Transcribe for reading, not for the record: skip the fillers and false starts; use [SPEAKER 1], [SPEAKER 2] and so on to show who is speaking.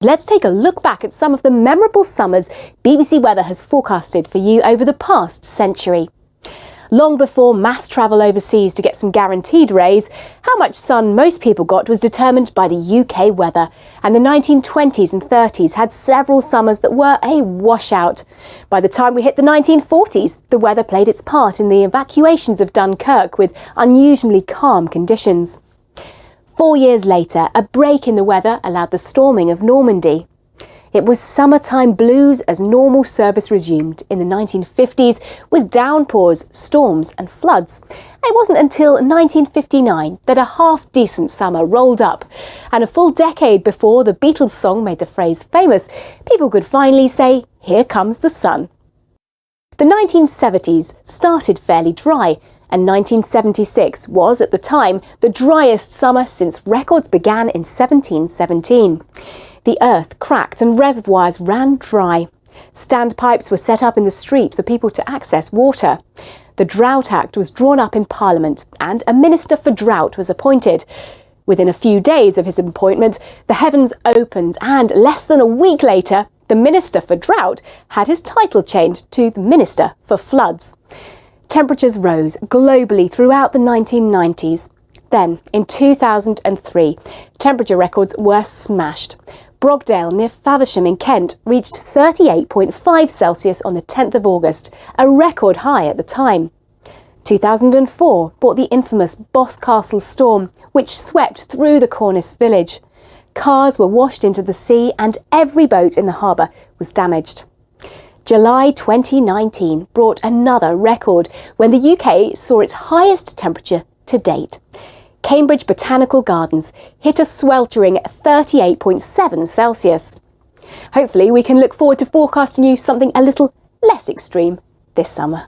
[SPEAKER 1] Let's take a look back at some of the memorable summers BBC Weather has forecasted for you over the past century. Long before mass travel overseas to get some guaranteed rays, how much sun most people got was determined by the UK weather, and the 1920s and 30s had several summers that were a washout. By the time we hit the 1940s, the weather played its part in the evacuations of Dunkirk with unusually calm conditions. 4 years later, a break in the weather allowed the storming of Normandy. It was summertime blues as normal service resumed in the 1950s with downpours, storms and floods. It wasn't until 1959 that a half-decent summer rolled up, and a full decade before the Beatles song made the phrase famous, people could finally say, "Here comes the sun." The 1970s started fairly dry, and 1976 was, at the time, the driest summer since records began in 1717. The earth cracked and reservoirs ran dry. Standpipes were set up in the street for people to access water. The Drought Act was drawn up in Parliament, and a Minister for Drought was appointed. Within a few days of his appointment, the heavens opened, and less than a week later, the Minister for Drought had his title changed to the Minister for Floods. Temperatures rose globally throughout the 1990s. Then, in 2003, temperature records were smashed. Brogdale near Faversham in Kent reached 38.5 Celsius on the 10th of August, a record high at the time. 2004 brought the infamous Boscastle storm, which swept through the Cornish village. Cars were washed into the sea and every boat in the harbour was damaged. July 2019 brought another record when the UK saw its highest temperature to date. Cambridge Botanical Gardens hit a sweltering 38.7 Celsius. Hopefully we can look forward to forecasting you something a little less extreme this summer.